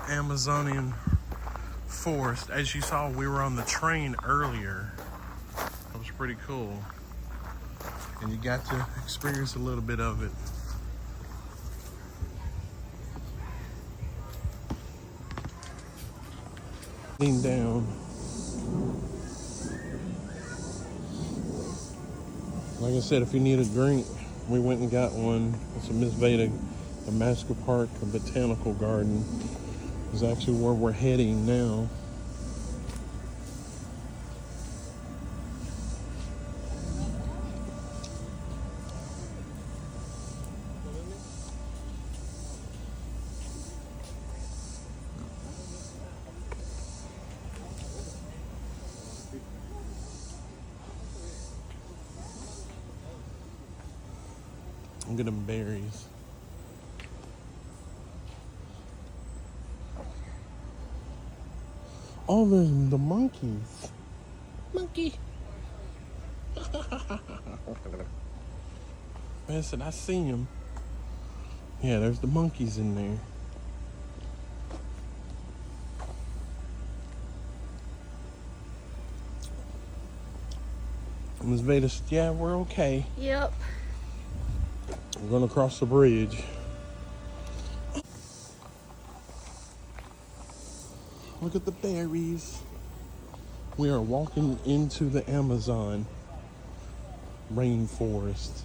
Amazonian forest. As you saw, we were on the train earlier. That was pretty cool. And you got to experience a little bit of it. Lean down. Like I said, if you need a drink, we went and got one. It's a Miss Vada, the Mesker Park, a botanical garden. Is actually where we're heading now. I'm getting berries. Oh, there's the monkeys. Monkey. Listen, I see him. Yeah, there's the monkeys in there. Miss Vada said, yeah, we're okay. Yep. We're gonna cross the bridge. Look at the berries. We are walking into the Amazon rainforest.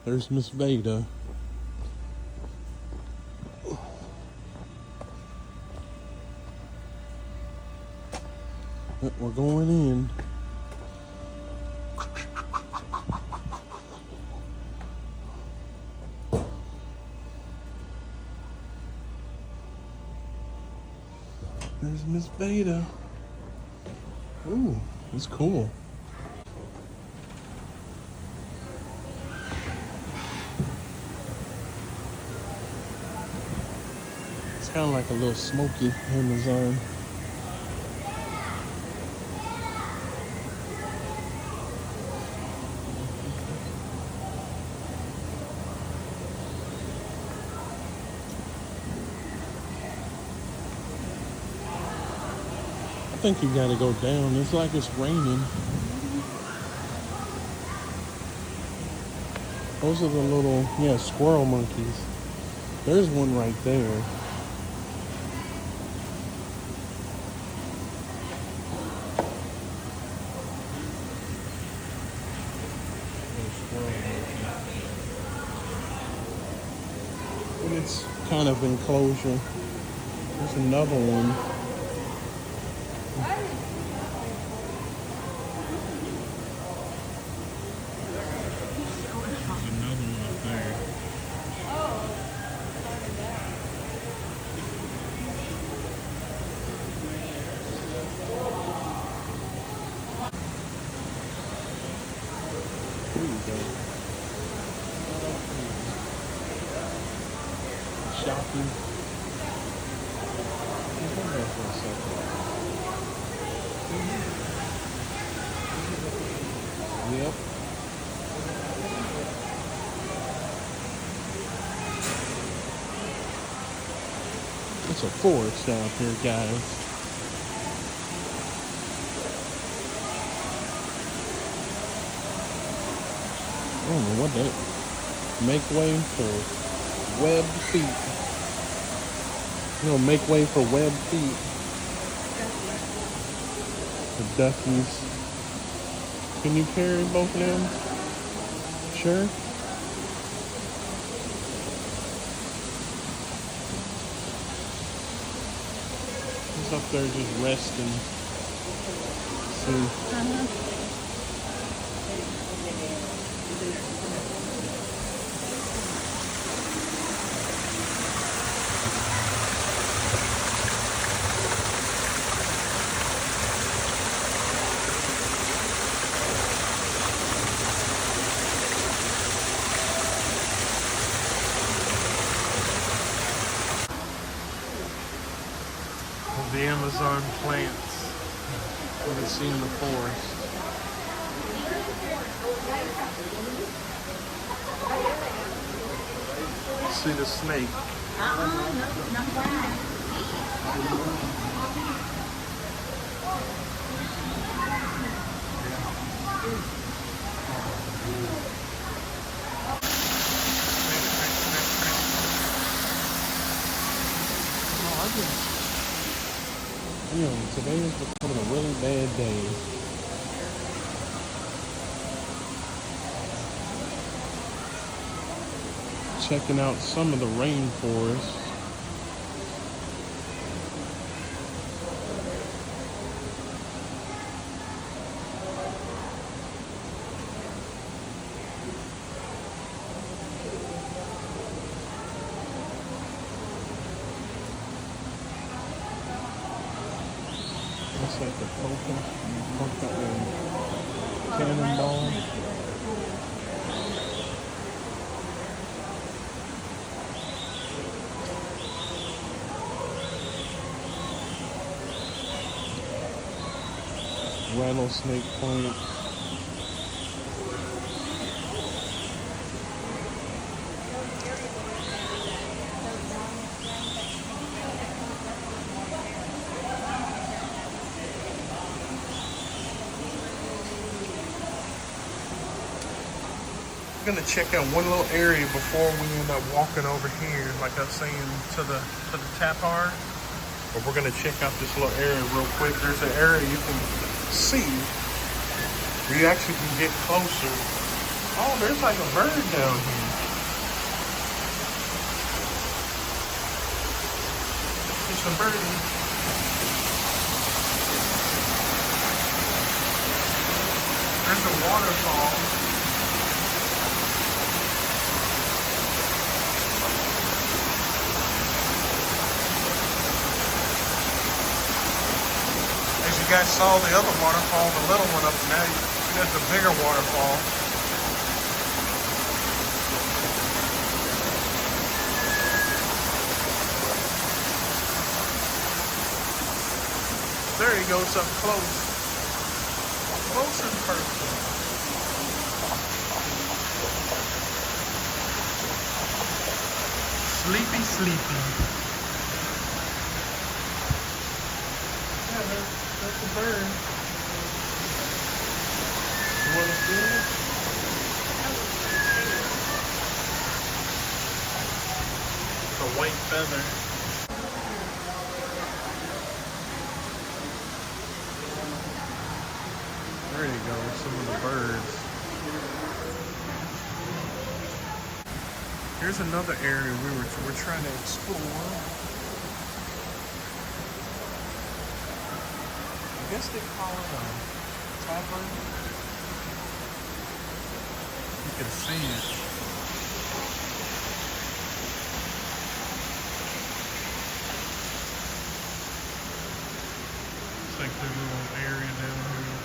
There's Miss Vada. We're going in. There's Miss Vada. Ooh, it's cool. It's kind of like a little smoky Amazon. I think you gotta go down. It's like it's raining. Those are the little, yeah, squirrel monkeys. There's one right there. And it's kind of enclosure. There's another one. Shopping. Yep. It's a forest out here, guys. I don't know what that. Make way for webbed feet. Make way for webbed feet. The duckies. Can you carry both of them? Sure. He's up there just resting. See. The Amazon plants you can see in the forest. see the snake. No, not that. Today is becoming a really bad day. Checking out some of the rainforest. Looks like the polka and cannonball. Rattlesnake plant. We're gonna check out one little area before we end up walking over here, like I was saying, to the tapar. But we're gonna check out this little area real quick. There's an area you can see where you actually can get closer. Oh, there's like a bird down here. There's a birdie. There's a waterfall. You guys saw the other waterfall, the little one up there. You got the bigger waterfall. There he goes up close. Close in person. Sleepy, sleepy. That's a bird. You want to see it? It's a white feather. There you go, some of the birds. Here's another area we're trying to explore. I guess they call it a tavern. You can see it. It's like their little area down here.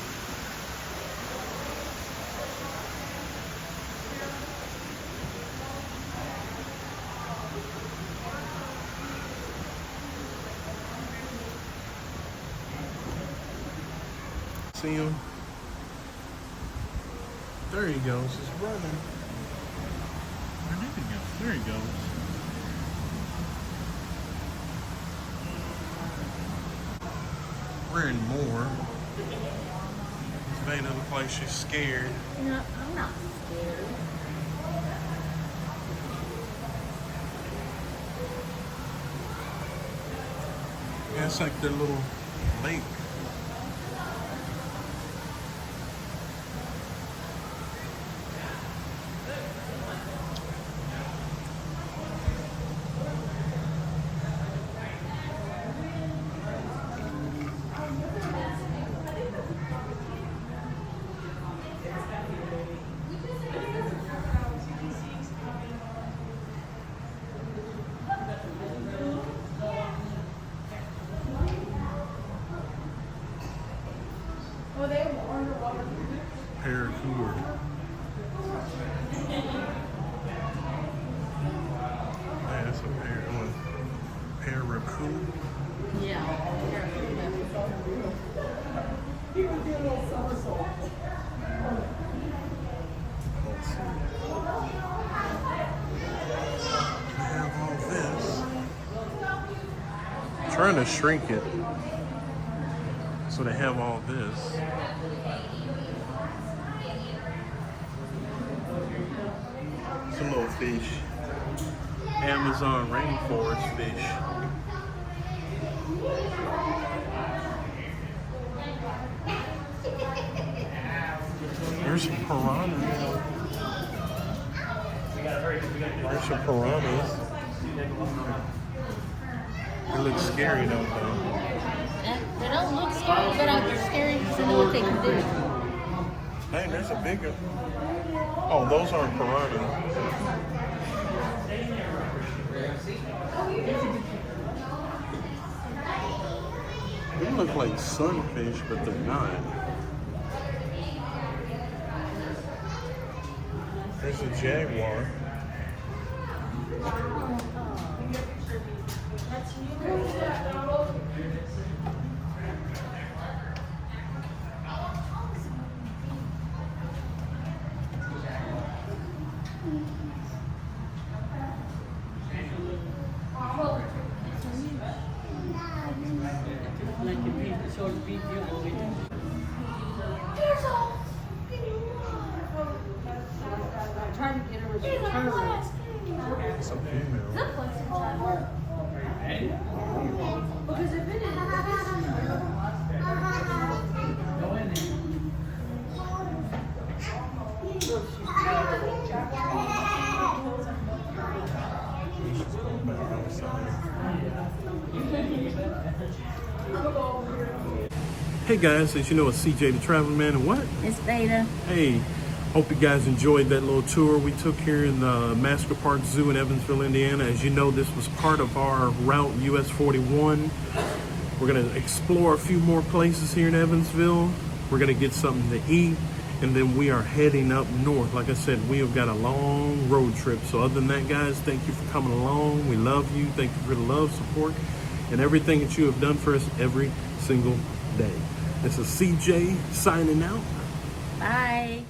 See him? There he goes. He's running. Where did he go? There he goes. We're in more. Vada looks like she's scared. No, I'm not scared. Yeah, it's like their little lake. Paracord. That's a paracord. Yeah. He would do a little somersault. Let's see. trying to shrink it so they have all this. Some little fish. Amazon rainforest fish. There's some piranhas. There's some piranhas. They look scary, don't they? They don't look scary, but I'm scary because I know what they can do. Hey, there's a bigger. Oh, those aren't piranhas. They look like sunfish, but they're not. There's a jaguar. It's a female. Hey guys, as you know, it's CJ the Traveling Man, and what? It's Vada. Hey, hope you guys enjoyed that little tour we took here in the Mesker Park Zoo in Evansville, Indiana. As you know, this was part of our route US 41. We're gonna explore a few more places here in Evansville. We're gonna get something to eat, and then we are heading up north. Like I said, we have got a long road trip. So other than that, guys, thank you for coming along. We love you. Thank you for the love, support, and everything that you have done for us every single day. This is CJ signing out. Bye.